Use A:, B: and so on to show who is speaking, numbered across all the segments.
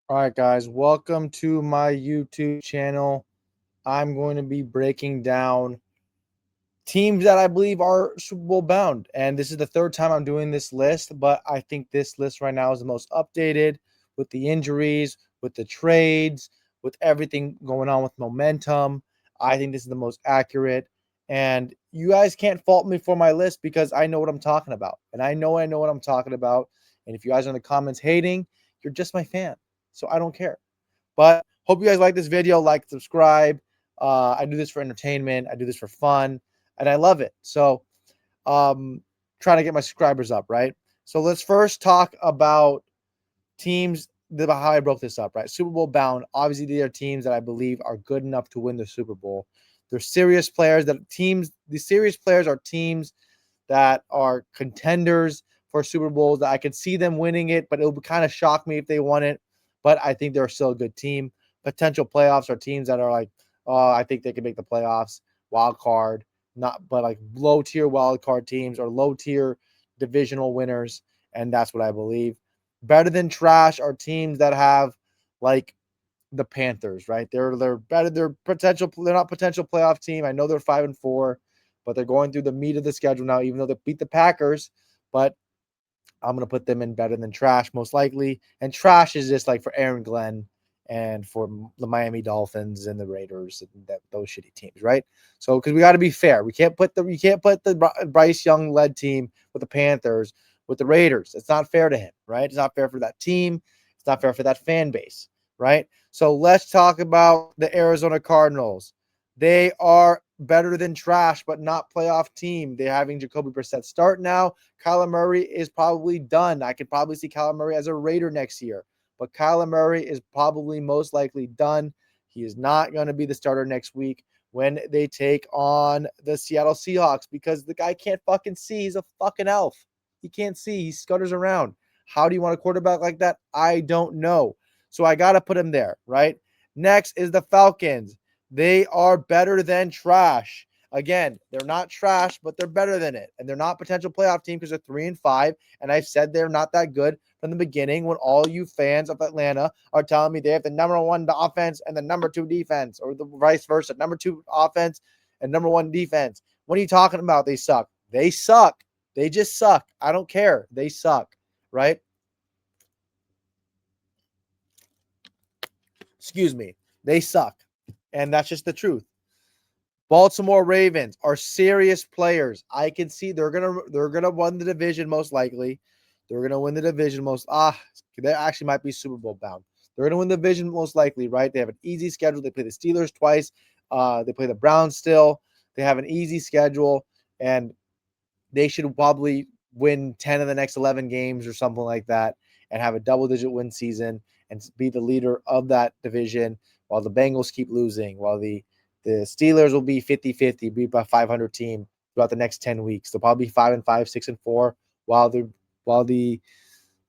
A: All right, guys, welcome to my YouTube channel. I'm going to be breaking down teams that I believe are Super Bowl bound. And this is the third time I'm doing this list, but I think this list right now is the most updated with the injuries, with the trades, with everything going on with momentum. I think this is the most accurate. And you guys can't fault me for my list because I know what I'm talking about. And I know what I'm talking about. And if you guys are in the comments hating, you're just my fan. So I don't care. But hope you guys like this video. Like, subscribe. I do this for entertainment. I do this for fun, and I love it. So, um, trying to get my subscribers up, right? So let's first talk about teams. How I broke this up, right? Super Bowl bound. Obviously, these are teams that I believe are good enough to win the Super Bowl. They're serious players. That teams. The serious players are teams that are contenders for Super Bowls. That I could see them winning it, but it would kind of shock me if they won it. But I think they're still a good team. Potential playoffs are teams that are like, oh, I think they can make the playoffs. Wild card, not but like low tier wild card teams or low tier divisional winners, and that's what I believe. Better than trash are teams that have like the Panthers, right? They're better. They're potential. They're not potential playoff team. I know they're 5-4, but they're going through the meat of the schedule now. Even though they beat the Packers, but I'm gonna put them in better than trash most likely. And trash is just like for Aaron Glenn and for the Miami Dolphins and the Raiders and those shitty teams, right? So because we got to be fair, we can't put the Bryce Young led team with the Panthers with the Raiders. It's not fair to him, right? It's not fair for that team. It's not fair for that fan base, right? So let's talk about the Arizona Cardinals. They are better than trash, but not playoff team. They're having Jacoby Brissett start now. Kyler Murray is probably done. I could probably see Kyler Murray as a Raider next year, but Kyler Murray is probably most likely done. He is not going to be the starter next week when they take on the Seattle Seahawks because the guy can't fucking see. He's a fucking elf. He can't see. He scutters around. How do you want a quarterback like that? I don't know. So I got to put him there, right? Next is the Falcons. They are better than trash. Again, they're not trash, but they're better than it. And they're not potential playoff team because they're 3-5. And I've said they're not that good from the beginning when all you fans of Atlanta are telling me they have the number one offense and the number two defense, or the vice versa, number two offense and number one defense. What are you talking about? They suck. They suck. They just suck. I don't care. They suck, right? Excuse me. They suck. And that's just the truth. Baltimore Ravens are serious players. I can see they're gonna win the division most likely. They're gonna win the division most. They actually might be Super Bowl bound. They're gonna win the division most likely, right? They have an easy schedule. They play the Steelers twice. They play the Browns still. They have an easy schedule, and they should probably win 10 of the next 11 games or something like that, and have a double-digit win season and be the leader of that division while the Bengals keep losing, while the Steelers will be 50-50, beat by 500 team throughout the next 10 weeks. They'll probably be 5-5, 6-4, while the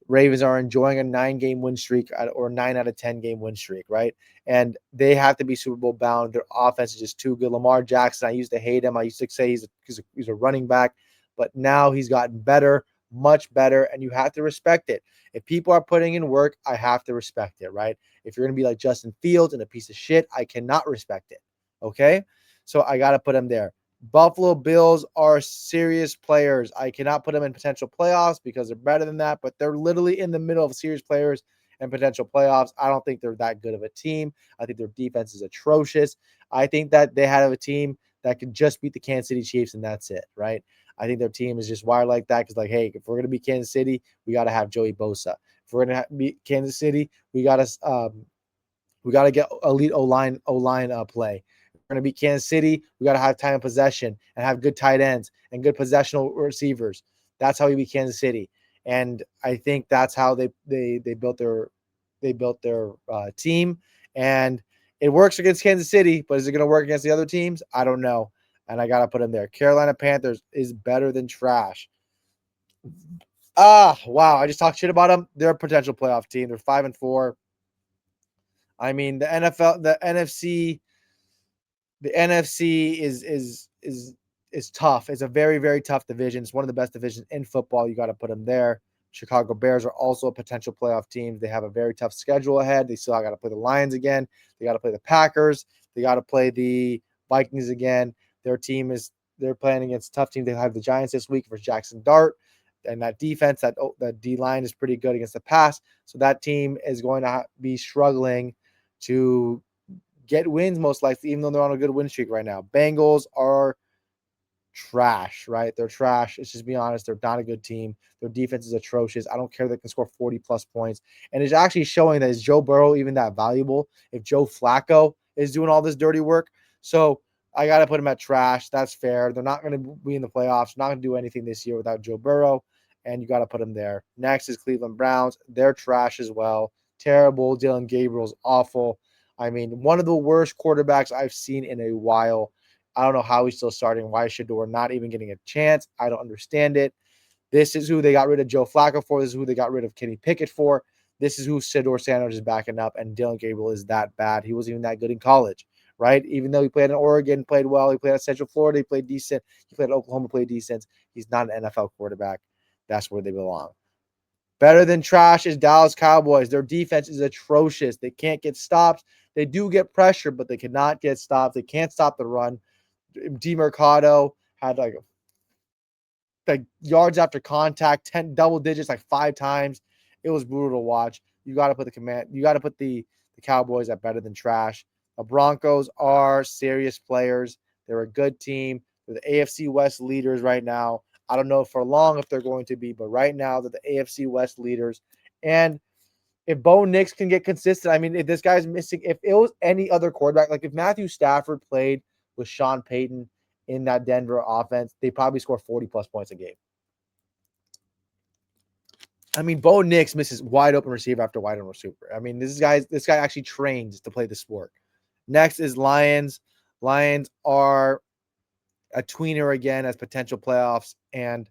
A: Ravens are enjoying a 9-game win streak or 9 out of 10 game win streak, right? And they have to be Super Bowl bound. Their offense is just too good. Lamar Jackson, I used to hate him. I used to say he's a running back, but now he's gotten better, much better, and you have to respect it. If people are putting in work, I have to respect it, right? If you're going to be like Justin Fields and a piece of shit, I cannot respect it. Okay? So I got to put him there. Buffalo Bills are serious players. I cannot put them in potential playoffs because they're better than that, but they're literally in the middle of serious players and potential playoffs. I don't think they're that good of a team. I think their defense is atrocious. I think that they have a team that could just beat the Kansas City Chiefs and that's it, right? I think their team is just wired like that because, like, hey, if we're gonna be Kansas City, we got to have Joey Bosa. If we're gonna be Kansas City, we got to get elite O line play. We're going to be Kansas City. We got to have time of possession and have good tight ends and good possessional receivers. That's how we beat Kansas City. And I think that's how they built their team. And it works against Kansas City, but is it going to work against the other teams? I don't know. And I got to put them there. Carolina Panthers is better than trash. Wow. I just talked shit about them. They're a potential playoff team. They're 5-4. I mean, the NFC is tough. It's a very, very tough division. It's one of the best divisions in football. You got to put them there. Chicago Bears are also a potential playoff team. They have a very tough schedule ahead. They still got to play the Lions again. They got to play the Packers. They got to play the Vikings again. They're playing against tough teams. They have the Giants this week versus Jackson Dart. And that defense, that D line is pretty good against the pass. So that team is going to be struggling to get wins most likely, even though they're on a good win streak right now. Bengals are trash, right? They're trash. Let's just be honest. They're not a good team. Their defense is atrocious. I don't care they can score 40 plus points. And it's actually showing that is Joe Burrow even that valuable if Joe Flacco is doing all this dirty work? So I got to put him at trash. That's fair. They're not going to be in the playoffs. Not going to do anything this year without Joe Burrow. And you got to put him there. Next is Cleveland Browns. They're trash as well. Terrible. Dylan Gabriel's awful. I mean, one of the worst quarterbacks I've seen in a while. I don't know how he's still starting. Why is Shedeur not even getting a chance? I don't understand it. This is who they got rid of Joe Flacco for. This is who they got rid of Kenny Pickett for. This is who Shedeur Sanders is backing up, and Dylan Gabriel is that bad. He wasn't even that good in college, right? Even though he played in Oregon, played well. He played at Central Florida. He played decent. He played at Oklahoma, played decent. He's not an NFL quarterback. That's where they belong. Better than trash is Dallas Cowboys. Their defense is atrocious. They can't get stopped. They do get pressure, but they cannot get stopped. They can't stop the run. DeMercado had like yards after contact, 10 double digits, like 5 times. It was brutal to watch. You got to put the Cowboys at better than trash. The Broncos are serious players. They're a good team. They're the AFC West leaders right now. I don't know for long if they're going to be, but right now they're the AFC West leaders. And if Bo Nix can get consistent, I mean, if this guy's missing, if it was any other quarterback, like if Matthew Stafford played with Sean Payton in that Denver offense, they probably score 40 plus points a game. I mean, Bo Nix misses wide open receiver after wide open receiver. I mean, this guy actually trains to play the sport. Next is Lions. Lions are a tweener again as potential playoffs and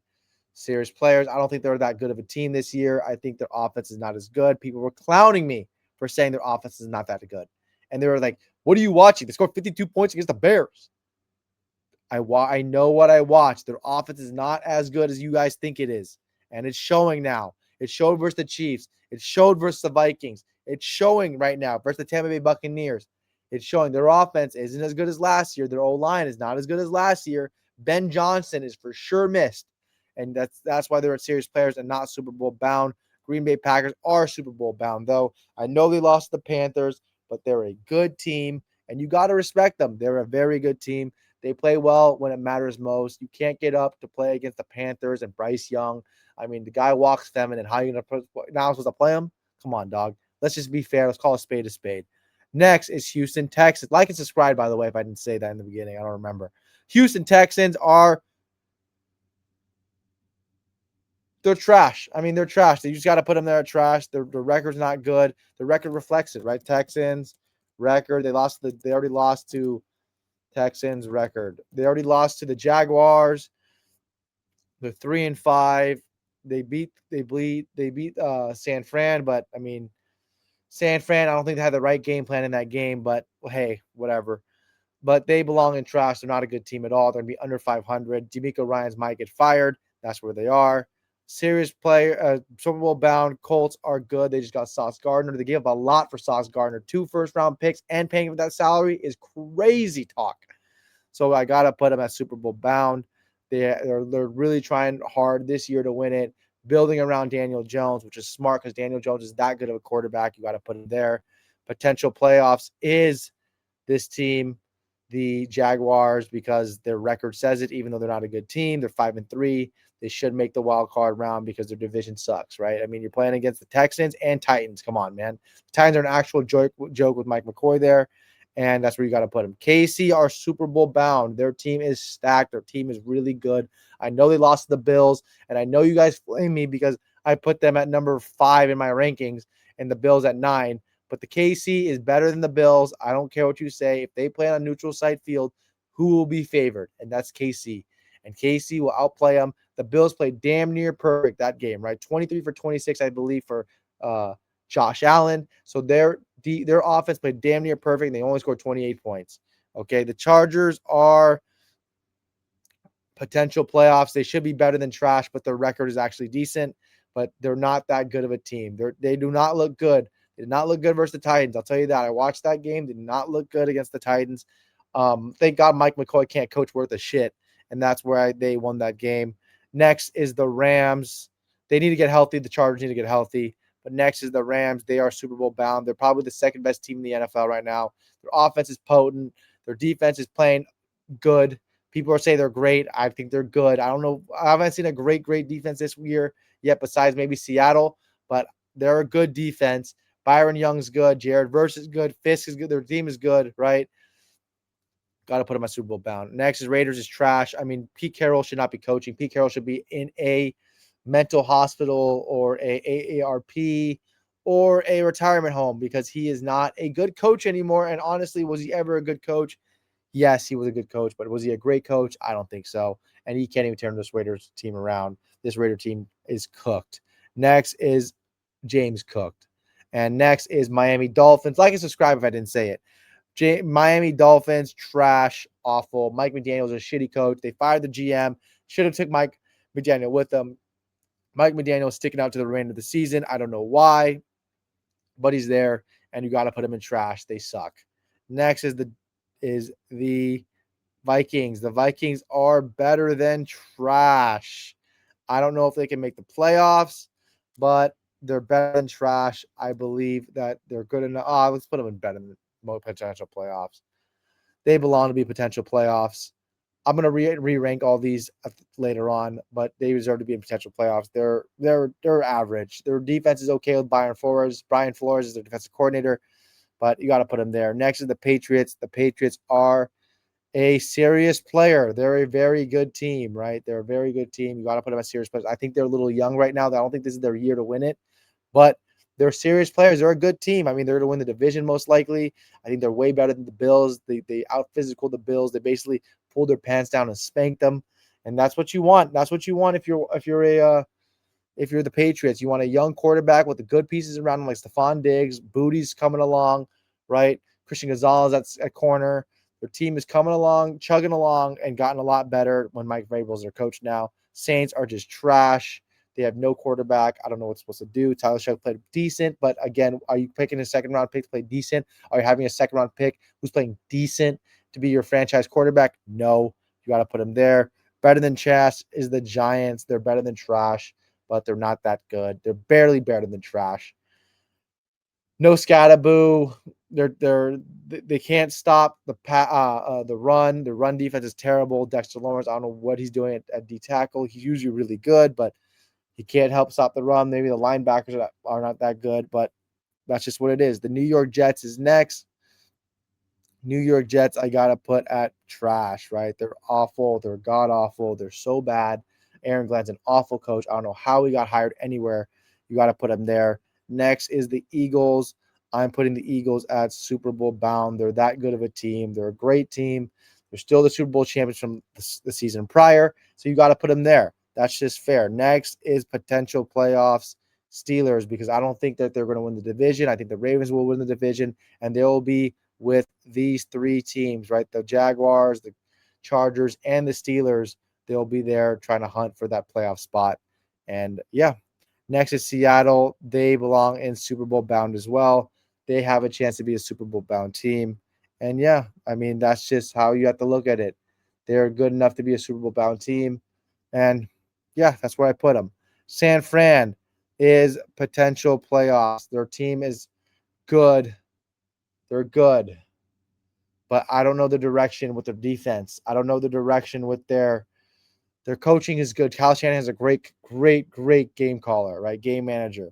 A: serious players. I don't think they're that good of a team this year. I think their offense is not as good. People were clowning me for saying their offense is not that good. And they were like, what are you watching? They scored 52 points against the Bears. I know what I watched. Their offense is not as good as you guys think it is. And it's showing now. It showed versus the Chiefs. It showed versus the Vikings. It's showing right now versus the Tampa Bay Buccaneers. It's showing their offense isn't as good as last year. Their O-line is not as good as last year. Ben Johnson is for sure missed. And that's why they're serious players and not Super Bowl bound. Green Bay Packers are Super Bowl bound, though. I know they lost to the Panthers, but they're a good team, and you got to respect them. They're a very good team. They play well when it matters most. You can't get up to play against the Panthers and Bryce Young. I mean, the guy walks feminine. How are you going to now supposed to play him? Come on, dog. Let's just be fair. Let's call a spade a spade. Next is Houston Texans. Like and subscribe, by the way, if I didn't say that in the beginning. I don't remember. Houston Texans they're trash. I mean, they're trash. You just got to put them there at trash. The record's not good. The record reflects it, right? Texans record. They already lost to Texans record. They already lost to the Jaguars. They're 3-5. They beat San Fran, but I mean, San Fran, I don't think they had the right game plan in that game, but hey, whatever. But they belong in trash. They're not a good team at all. They're going to be under 500. DeMeco Ryans might get fired. That's where they are. Serious player, Super Bowl bound Colts are good. They just got Sauce Gardner. They gave up a lot for Sauce Gardner. 2 first-round picks and paying for that salary is crazy talk. So I got to put them at Super Bowl bound. They're really trying hard this year to win it, building around Daniel Jones, which is smart because Daniel Jones is that good of a quarterback. You got to put him there. Potential playoffs is this team, the Jaguars, because their record says it, even though they're not a good team. They're 5-3. They should make the wild card round because their division sucks, right? I mean, you're playing against the Texans and Titans. Come on, man. The Titans are an actual joke with Mike McCoy there, and that's where you got to put them. KC are Super Bowl bound. Their team is stacked. Their team is really good. I know they lost to the Bills, and I know you guys blame me because I put them at number 5 in my rankings and the Bills at 9. But the KC is better than the Bills. I don't care what you say. If they play on a neutral site field, who will be favored? And that's KC. And KC will outplay them. The Bills played damn near perfect that game, right? 23 for 26, I believe, for Josh Allen. So their offense played damn near perfect, and they only scored 28 points. Okay, the Chargers are potential playoffs. They should be better than trash, but their record is actually decent. but they're not that good of a team. They do not look good. They did not look good versus the Titans. I'll tell you that. I watched that game. Did not look good against the Titans. Thank God Mike McCoy can't coach worth a shit, and that's where they won that game. Next is the Rams. They need to get healthy. The Chargers need to get healthy. But next is the Rams. They are Super Bowl bound. They're probably the second best team in the NFL right now. Their offense is potent. Their defense is playing good. People are saying they're great. I think they're good. I don't know. I haven't seen a great defense this year yet, besides maybe Seattle, but they're a good defense. Byron Young's good. Jared Verse is good. Fisk is good. Their team is good, right? Got to put them at Super Bowl bound. Next is Raiders is trash. I mean, Pete Carroll should not be coaching. Pete Carroll should be in a mental hospital or a AARP or a retirement home because he is not a good coach anymore. And honestly, was he ever a good coach? Yes, he was a good coach, but was he a great coach? I don't think so. And he can't even turn this Raiders team around. This Raider team is cooked. Next is James Cooked. And next is Miami Dolphins. Like and subscribe if I didn't say it. Miami Dolphins, trash, awful. Mike McDaniel is a shitty coach. They fired the GM. Should have took Mike McDaniel with them. Mike McDaniel is sticking out to the remainder of the season. I don't know why, but he's there, and you got to put him in trash. They suck. Next is the Vikings. The Vikings are better than trash. I don't know if they can make the playoffs, but they're better than trash. I believe that they're good enough. Let's put them in better than potential playoffs. They belong to be potential playoffs. I'm going to re-rank all these later on, but they deserve to be in potential playoffs. They're average. Their defense is okay with Brian Flores. Brian Flores is their defensive coordinator, but you got to put them there. Next is the Patriots. The Patriots are a serious player. They're a very good team, right? They're a very good team. You got to put them as serious players. I think they're a little young right now. I don't think this is their year to win it, but they're serious players. They're a good team. I mean, they're going to win the division most likely. I think they're way better than the Bills. They out-physical the Bills. They basically pulled their pants down and spanked them, and that's what you want. That's what you want if you're the Patriots. You want a young quarterback with the good pieces around him, like Stephon Diggs. Booty's coming along, right? Christian Gonzalez at corner. Their team is coming along, chugging along, and gotten a lot better when Mike Vrabel is their coach now. Saints are just trash. They have no quarterback. I don't know what's supposed to do. Tyler Shough played decent, but again, are you picking a second-round pick to play decent? Are you having a second-round pick who's playing decent to be your franchise quarterback? No. You got to put him there. Better than trash is the Giants. They're better than trash, but they're not that good. They're barely better than trash. No Scatterboo. They can't stop the run. The run defense is terrible. Dexter Lawrence, I don't know what he's doing at D tackle. He's usually really good, but he can't help stop the run. Maybe the linebackers are not that good, but that's just what it is. The New York Jets is next. New York Jets, I got to put at trash, right? They're awful. They're god-awful. They're so bad. Aaron Glenn's an awful coach. I don't know how he got hired anywhere. You got to put him there. Next is the Eagles. I'm putting the Eagles at Super Bowl bound. They're that good of a team. They're a great team. They're still the Super Bowl champions from the season prior, so you got to put them there. That's just fair. Next is potential playoffs, Steelers, because I don't think that they're going to win the division. I think the Ravens will win the division, and they will be with these three teams, right? The Jaguars, the Chargers, and the Steelers. They'll be there trying to hunt for that playoff spot. And yeah, next is Seattle. They belong in Super Bowl bound as well. They have a chance to be a Super Bowl bound team. And yeah, I mean, that's just how you have to look at it. They're good enough to be a Super Bowl bound team. And yeah, that's where I put them. San Fran is potential playoffs. Their team is good. They're good. But I don't know the direction with their defense. I don't know the direction with their coaching is good. Kyle Shanahan is a great game caller, right? Game manager,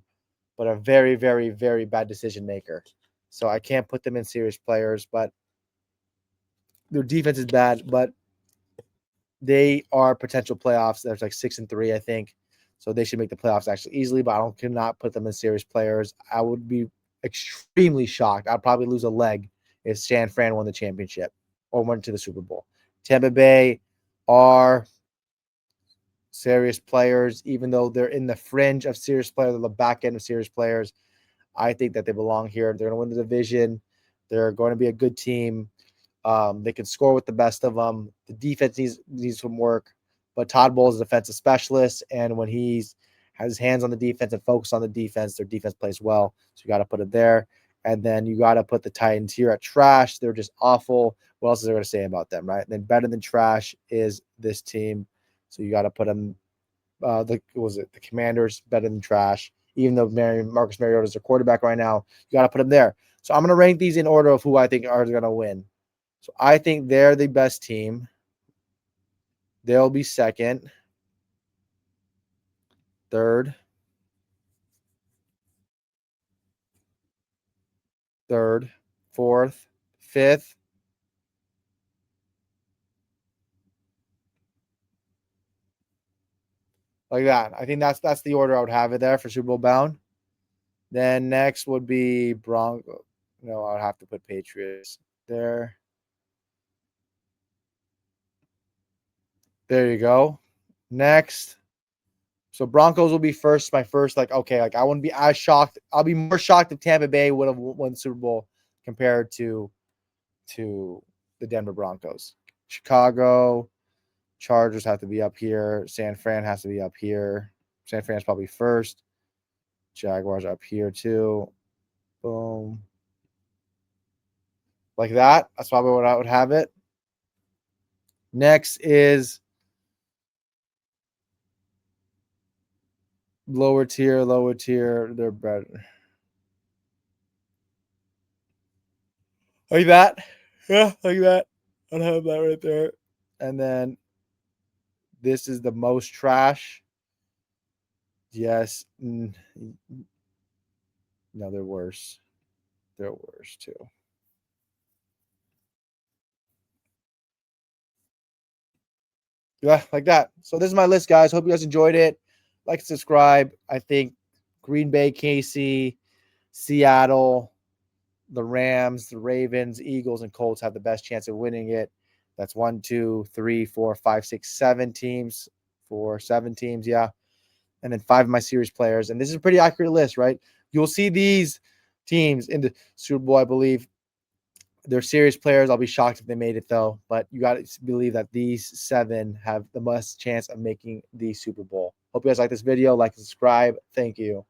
A: but a very, very, very bad decision maker. So I can't put them in serious players, but their defense is bad, but they are potential playoffs. There's like 6-3, I think. So they should make the playoffs actually easily, but I cannot put them in serious players. I would be extremely shocked. I'd probably lose a leg if San Fran won the championship or went to the Super Bowl. Tampa Bay are serious players, even though they're in the fringe of serious players, the back end of serious players. I think that they belong here. They're going to win the division. They're going to be a good team. They can score with the best of them. The defense needs some work, but Todd Bowles is a defensive specialist, and when he has hands on the defense and focus on the defense. Their defense plays well, so you got to put it there. And then you got to put the Titans here at trash. They're just awful. What else is there going to say about them, right? And then better than trash is this team, so you got to put them. The Commanders better than trash, even though Marcus Mariota is their quarterback right now. You got to put him there. So I'm going to rank these in order of who I think are going to win. So I think they're the best team. They'll be second, third, fourth, fifth. Like that. I think that's the order I would have it there for Super Bowl bound. Then next would be Bronco. No, I would have to put Patriots there. There you go. Next. So Broncos will be first. My first, okay, I wouldn't be as shocked. I'll be more shocked if Tampa Bay would have won the Super Bowl compared to the Denver Broncos. Chicago, Chargers have to be up here. San Fran has to be up here. San Fran's probably first. Jaguars up here too. Boom. Like that. That's probably what I would have it. Next is lower tier. They're better. Like that. Yeah, like that. I'll have that right there. And then this is the most trash. Yes. No, they're worse. They're worse too. Yeah, like that. So this is my list, guys. Hope you guys enjoyed it. Like and subscribe. I think Green Bay, KC, Seattle, the Rams, the Ravens, Eagles, and Colts have the best chance of winning it. That's 1, 2, 3, 4, 5, 6, 7 teams. 7 teams, yeah. And then 5 of my series players. And this is a pretty accurate list, right? You'll see these teams in the Super Bowl, I believe. They're serious players. I'll be shocked if they made it, though. But you got to believe that these 7 have the best chance of making the Super Bowl. Hope you guys like this video. Like and subscribe. Thank you.